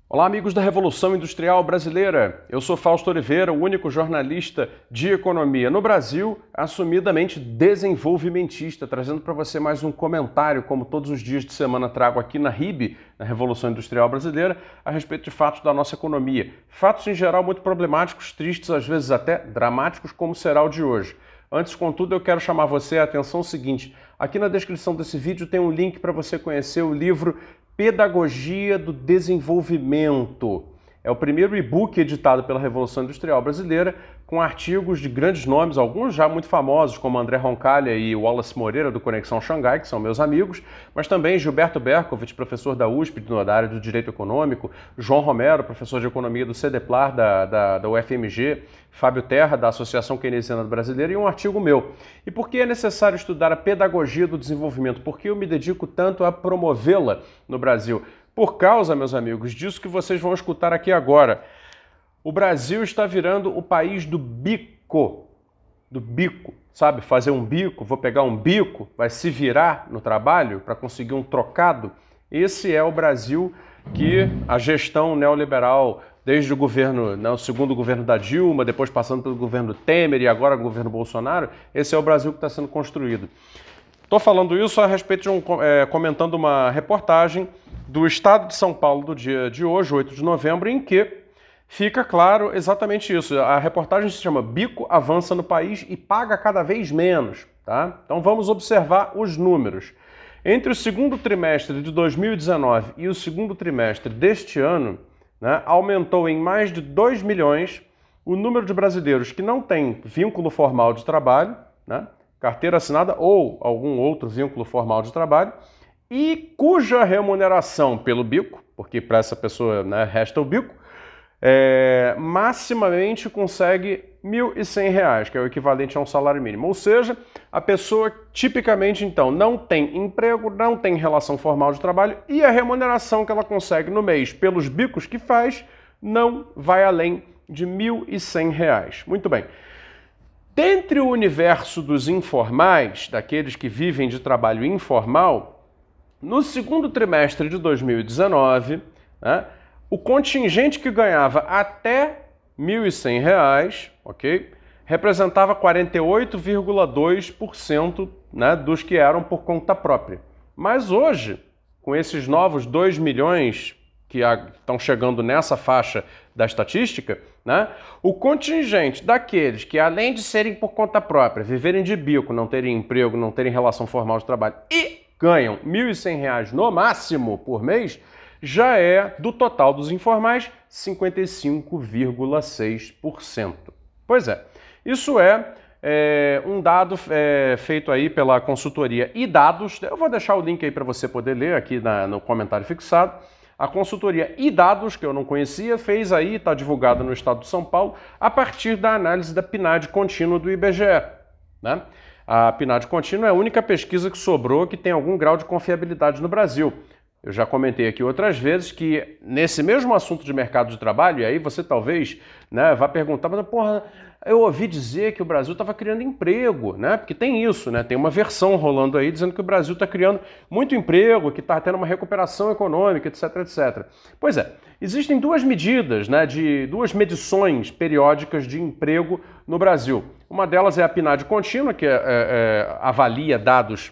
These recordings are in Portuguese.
Olá, amigos da Revolução Industrial Brasileira. Eu sou Fausto Oliveira, o único jornalista de economia no Brasil, assumidamente desenvolvimentista, trazendo para você mais um comentário, como todos os dias de semana trago aqui na RIB, na Revolução Industrial Brasileira, a respeito de fatos da nossa economia. Fatos, em geral, muito problemáticos, tristes, às vezes até dramáticos, como será o de hoje. Antes, contudo, eu quero chamar você a atenção seguinte. Aqui na descrição desse vídeo tem um link para você conhecer o livro Pedagogia do Desenvolvimento. É o primeiro e-book editado pela Revolução Industrial Brasileira, com artigos de grandes nomes, alguns já muito famosos, como André Roncalha e Wallace Moreira, do Conexão Xangai, que são meus amigos, mas também Gilberto Berkovitch, professor da USP, da área do Direito Econômico, João Romero, professor de Economia do CEDEPLAR, da UFMG, Fábio Terra, da Associação Keynesiana Brasileira, e um artigo meu. E por que é necessário estudar a pedagogia do desenvolvimento? Por que eu me dedico tanto a promovê-la no Brasil? Por causa, meus amigos, disso que vocês vão escutar aqui agora. O Brasil está virando o país do bico. Do bico. Sabe, fazer um bico, vou pegar um bico, vai se virar no trabalho para conseguir um trocado. Esse é o Brasil que a gestão neoliberal, desde o governo, o segundo governo da Dilma, depois passando pelo governo Temer e agora o governo Bolsonaro, esse é o Brasil que está sendo construído. Estou falando isso a respeito de comentando uma reportagem do Estado de São Paulo do dia de hoje, 8 de novembro, em que fica claro exatamente isso. A reportagem se chama Bico avança no país e paga cada vez menos. Tá? Então vamos observar os números. Entre o segundo trimestre de 2019 e o segundo trimestre deste ano, aumentou em mais de 2 milhões o número de brasileiros que não têm vínculo formal de trabalho, carteira assinada ou algum outro vínculo formal de trabalho, e cuja remuneração pelo bico, porque para essa pessoa resta o bico, maximamente consegue R$ 1.100, que é o equivalente a um salário mínimo. Ou seja, a pessoa tipicamente, então, não tem emprego, não tem relação formal de trabalho e a remuneração que ela consegue no mês pelos bicos que faz não vai além de R$ 1.100. Muito bem. Dentre o universo dos informais, daqueles que vivem de trabalho informal, no segundo trimestre de 2019, o contingente que ganhava até R$ 1.100, ok, representava 48,2% dos que eram por conta própria. Mas hoje, com esses novos 2 milhões que estão chegando nessa faixa da estatística, o contingente daqueles que, além de serem por conta própria, viverem de bico, não terem emprego, não terem relação formal de trabalho e ganham R$ 1.100 no máximo por mês, já é, do total dos informais, 55,6%. Pois é, isso é um dado feito aí pela consultoria iDados. Eu vou deixar o link aí para você poder ler aqui no comentário fixado. A consultoria iDados, que eu não conhecia, fez aí, está divulgada no estado de São Paulo, a partir da análise da PNAD contínua do IBGE. A PNAD contínua é a única pesquisa que sobrou que tem algum grau de confiabilidade no Brasil. Eu já comentei aqui outras vezes que nesse mesmo assunto de mercado de trabalho, e aí você talvez vá perguntar, mas porra, eu ouvi dizer que o Brasil estava criando emprego, porque tem isso, tem uma versão rolando aí dizendo que o Brasil está criando muito emprego, que está tendo uma recuperação econômica, etc, etc. Pois é, existem duas medidas, duas medições periódicas de emprego no Brasil. Uma delas é a PNAD contínua, que avalia dados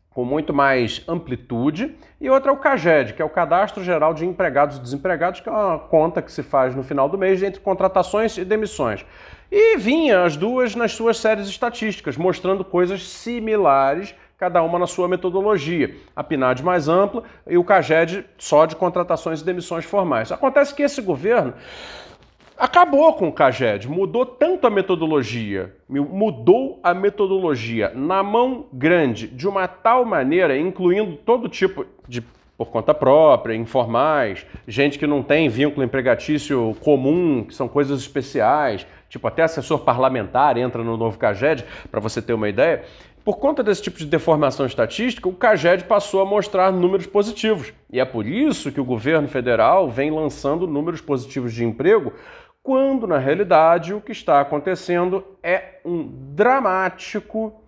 com muito mais amplitude, e outra é o CAGED, que é o Cadastro Geral de Empregados e Desempregados, que é uma conta que se faz no final do mês entre contratações e demissões. E vinha as duas nas suas séries estatísticas, mostrando coisas similares, cada uma na sua metodologia. A PNAD mais ampla e o CAGED só de contratações e demissões formais. Acontece que esse governo acabou com o CAGED, mudou tanto a metodologia, na mão grande, de uma tal maneira, incluindo todo tipo de por conta própria, informais, gente que não tem vínculo empregatício comum, que são coisas especiais, tipo até assessor parlamentar entra no novo CAGED, para você ter uma ideia. Por conta desse tipo de deformação estatística, o CAGED passou a mostrar números positivos. E é por isso que o governo federal vem lançando números positivos de emprego, quando, na realidade, o que está acontecendo é um dramático,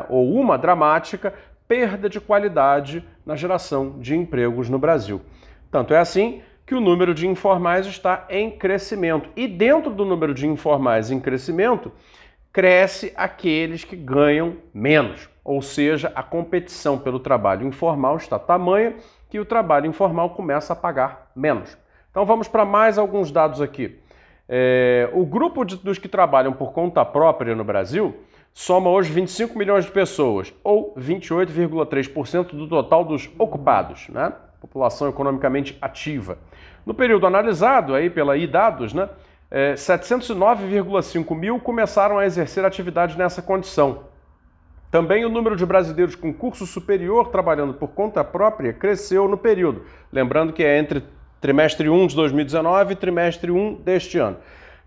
ou uma dramática perda de qualidade na geração de empregos no Brasil. Tanto é assim que o número de informais está em crescimento. E dentro do número de informais em crescimento, cresce aqueles que ganham menos. Ou seja, a competição pelo trabalho informal está tamanha que o trabalho informal começa a pagar menos. Então vamos para mais alguns dados aqui. O grupo dos que trabalham por conta própria no Brasil soma hoje 25 milhões de pessoas, ou 28,3% do total dos ocupados, né? População economicamente ativa. No período analisado aí pela iDados, né, 709,5 mil começaram a exercer atividade nessa condição. Também o número de brasileiros com curso superior trabalhando por conta própria cresceu no período. Lembrando que é entre trimestre 1 de 2019 e trimestre 1 deste ano.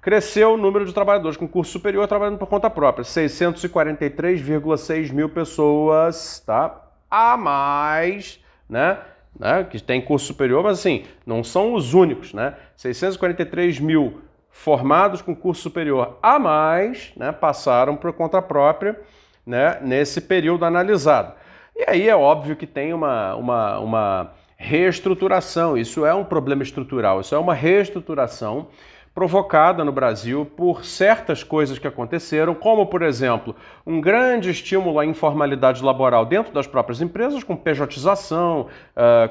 Cresceu o número de trabalhadores com curso superior trabalhando por conta própria, 643,6 mil pessoas, tá? A mais, né? Que tem curso superior, mas assim, não são os únicos, né? 643 mil formados com curso superior a mais, né? Passaram por conta própria, né? Nesse período analisado. E aí é óbvio que tem uma reestruturação, isso é um problema estrutural, isso é uma reestruturação provocada no Brasil por certas coisas que aconteceram, como, por exemplo, um grande estímulo à informalidade laboral dentro das próprias empresas, com pejotização,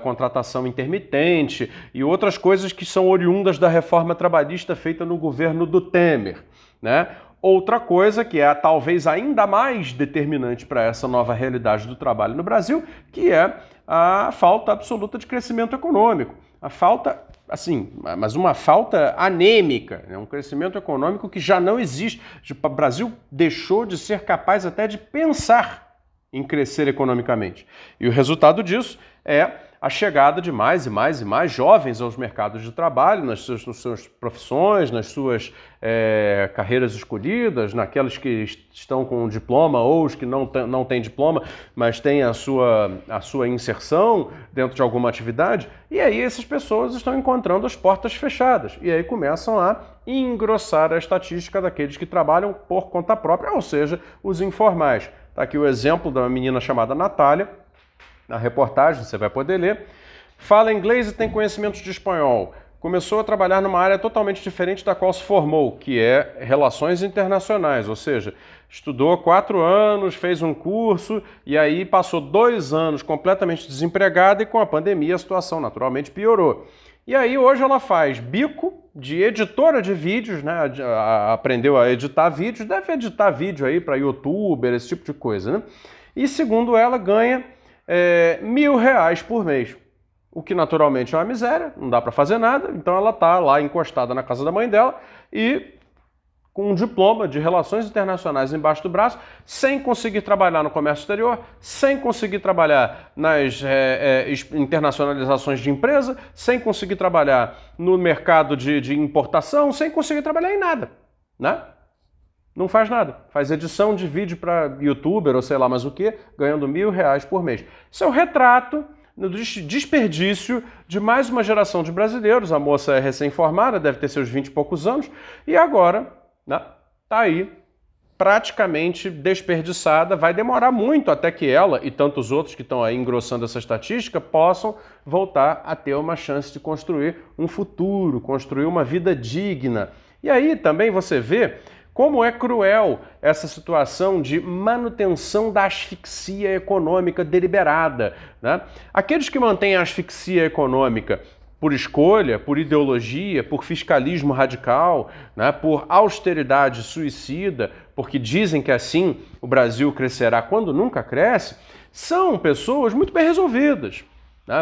contratação intermitente e outras coisas que são oriundas da reforma trabalhista feita no governo do Temer, né? Outra coisa que é talvez ainda mais determinante para essa nova realidade do trabalho no Brasil, que é a falta absoluta de crescimento econômico. A falta, assim, mas uma falta anêmica, né? Um crescimento econômico que já não existe. O Brasil deixou de ser capaz até de pensar em crescer economicamente. E o resultado disso é a chegada de mais e mais e mais jovens aos mercados de trabalho, nas suas profissões, nas suas carreiras escolhidas, naquelas que estão com diploma ou os que não têm diploma, mas têm a sua inserção dentro de alguma atividade. E aí essas pessoas estão encontrando as portas fechadas. E aí começam a engrossar a estatística daqueles que trabalham por conta própria, ou seja, os informais. Está aqui o exemplo da menina chamada Natália, na reportagem, você vai poder ler. Fala inglês e tem conhecimentos de espanhol. Começou a trabalhar numa área totalmente diferente da qual se formou, que é Relações Internacionais, ou seja, estudou 4 anos, fez um curso e aí passou 2 anos completamente desempregada e com a pandemia a situação naturalmente piorou. E aí hoje ela faz bico de editora de vídeos, né? Aprendeu a editar vídeos, deve editar vídeo aí para youtuber, esse tipo de coisa, né? E segundo ela ganha R$1.000 por mês, o que naturalmente é uma miséria, não dá para fazer nada, então ela está lá encostada na casa da mãe dela e com um diploma de Relações Internacionais embaixo do braço, sem conseguir trabalhar no comércio exterior, sem conseguir trabalhar nas internacionalizações de empresa, sem conseguir trabalhar no mercado de importação, sem conseguir trabalhar em nada, né? Não faz nada, faz edição de vídeo para youtuber ou sei lá mais o que, ganhando R$1.000 por mês. Isso é o retrato do desperdício de mais uma geração de brasileiros. A moça é recém-formada, deve ter seus 20 e poucos anos, e agora está aí praticamente desperdiçada. Vai demorar muito até que ela e tantos outros que estão aí engrossando essa estatística possam voltar a ter uma chance de construir um futuro, construir uma vida digna. E aí também você vê como é cruel essa situação de manutenção da asfixia econômica deliberada, né? Aqueles que mantêm a asfixia econômica por escolha, por ideologia, por fiscalismo radical, né, por austeridade suicida, porque dizem que assim o Brasil crescerá quando nunca cresce, são pessoas muito bem resolvidas.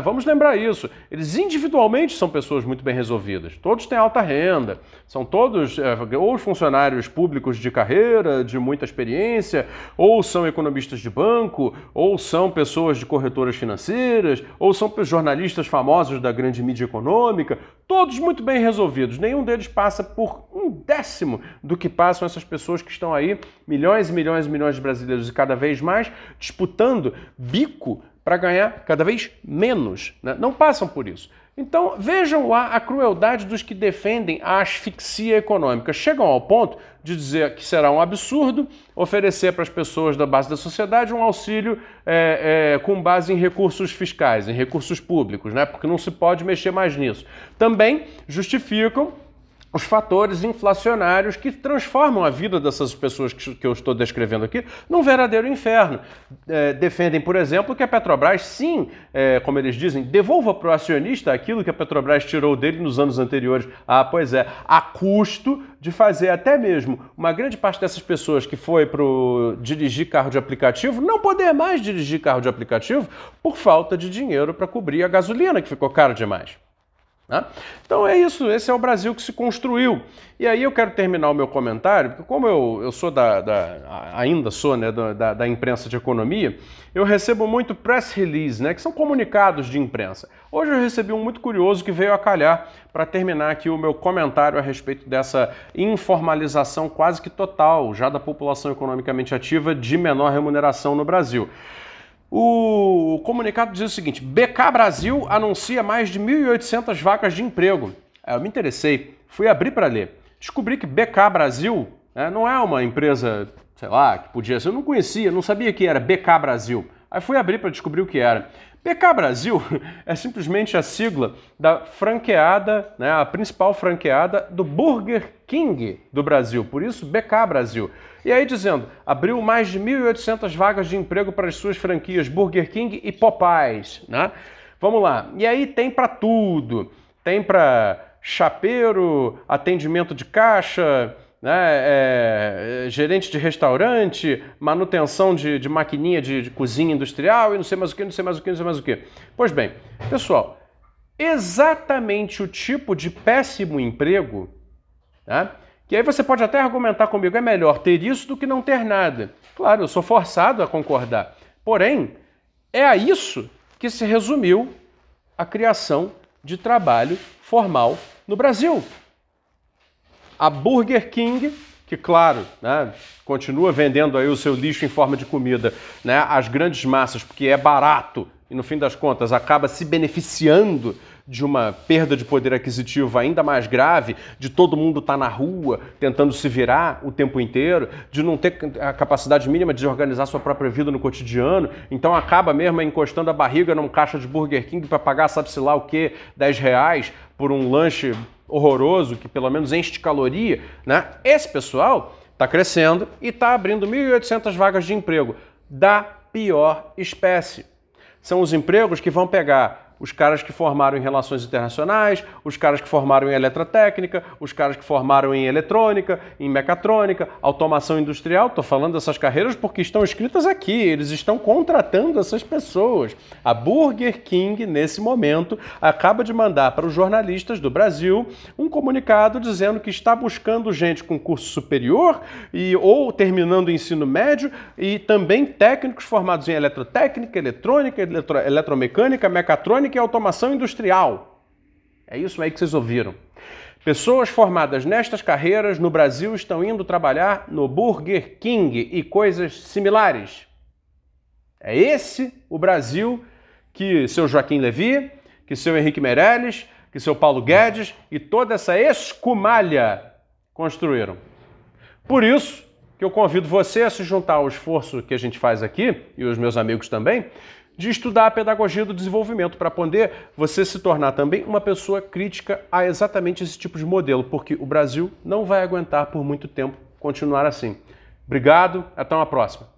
Vamos lembrar isso. Eles individualmente são pessoas muito bem resolvidas. Todos têm alta renda, são todos ou funcionários públicos de carreira, de muita experiência, ou são economistas de banco, ou são pessoas de corretoras financeiras, ou são jornalistas famosos da grande mídia econômica. Todos muito bem resolvidos. Nenhum deles passa por 1/10 do que passam essas pessoas que estão aí, milhões e milhões e milhões de brasileiros e cada vez mais, disputando bico para ganhar cada vez menos, né? Não passam por isso. Então, vejam lá a crueldade dos que defendem a asfixia econômica. Chegam ao ponto de dizer que será um absurdo oferecer para as pessoas da base da sociedade um auxílio com base em recursos fiscais, em recursos públicos, né? Porque não se pode mexer mais nisso. Também justificam os fatores inflacionários que transformam a vida dessas pessoas que eu estou descrevendo aqui num verdadeiro inferno. Defendem, por exemplo, que a Petrobras, sim, como eles dizem, devolva para o acionista aquilo que a Petrobras tirou dele nos anos anteriores. Ah, pois é, a custo de fazer até mesmo uma grande parte dessas pessoas que foi para dirigir carro de aplicativo não poder mais dirigir carro de aplicativo por falta de dinheiro para cobrir a gasolina, que ficou cara demais. Então é isso, esse é o Brasil que se construiu. E aí eu quero terminar o meu comentário, porque como eu sou ainda sou, né, da imprensa de economia, eu recebo muito press release, né, que são comunicados de imprensa. Hoje eu recebi um muito curioso que veio a calhar para terminar aqui o meu comentário a respeito dessa informalização quase que total já da população economicamente ativa de menor remuneração no Brasil. O comunicado diz o seguinte: BK Brasil anuncia mais de 1.800 vagas de emprego. Eu me interessei, fui abrir para ler. Descobri que BK Brasil, né, não é uma empresa, sei lá, que podia ser. Eu não conhecia, não sabia que era BK Brasil. Aí fui abrir para descobrir o que era. BK Brasil é simplesmente a sigla da franqueada, né, a principal franqueada do Burger King do Brasil. Por isso, BK Brasil. E aí dizendo, abriu mais de 1.800 vagas de emprego para as suas franquias Burger King e Popeyes, né? Vamos lá. E aí tem para tudo. Tem para chapeiro, atendimento de caixa, né, gerente de restaurante, manutenção de maquininha de cozinha industrial e não sei mais o que, não sei mais o que, não sei mais o que. Pois bem, pessoal, exatamente o tipo de péssimo emprego, né, que aí você pode até argumentar comigo, é melhor ter isso do que não ter nada. Claro, eu sou forçado a concordar. Porém, é a isso que se resumiu a criação de trabalho formal no Brasil. A Burger King, que claro, né, continua vendendo aí o seu lixo em forma de comida, né, às grandes massas, porque é barato e no fim das contas acaba se beneficiando de uma perda de poder aquisitivo ainda mais grave, de todo mundo estar na rua tentando se virar o tempo inteiro, de não ter a capacidade mínima de organizar sua própria vida no cotidiano, então acaba mesmo encostando a barriga num caixa de Burger King para pagar sabe-se lá o quê, R$10 por um lanche horroroso, que pelo menos enche de caloria, né? Esse pessoal está crescendo e está abrindo 1.800 vagas de emprego da pior espécie. São os empregos que vão pegar os caras que formaram em relações internacionais, os caras que formaram em eletrotécnica, os caras que formaram em eletrônica, em mecatrônica, automação industrial. Estou falando dessas carreiras porque estão escritas aqui, eles estão contratando essas pessoas. A Burger King, nesse momento, acaba de mandar para os jornalistas do Brasil um comunicado dizendo que está buscando gente com curso superior ou terminando o ensino médio e também técnicos formados em eletrotécnica, eletrônica, eletromecânica, mecatrônica e automação industrial. É isso aí que vocês ouviram. Pessoas formadas nestas carreiras no Brasil estão indo trabalhar no Burger King e coisas similares. É esse o Brasil que seu Joaquim Levy, que seu Henrique Meirelles, que seu Paulo Guedes e toda essa escumalha construíram. Por isso que eu convido você a se juntar ao esforço que a gente faz aqui, e os meus amigos também, de estudar a pedagogia do desenvolvimento para poder você se tornar também uma pessoa crítica a exatamente esse tipo de modelo, porque o Brasil não vai aguentar por muito tempo continuar assim. Obrigado, até uma próxima.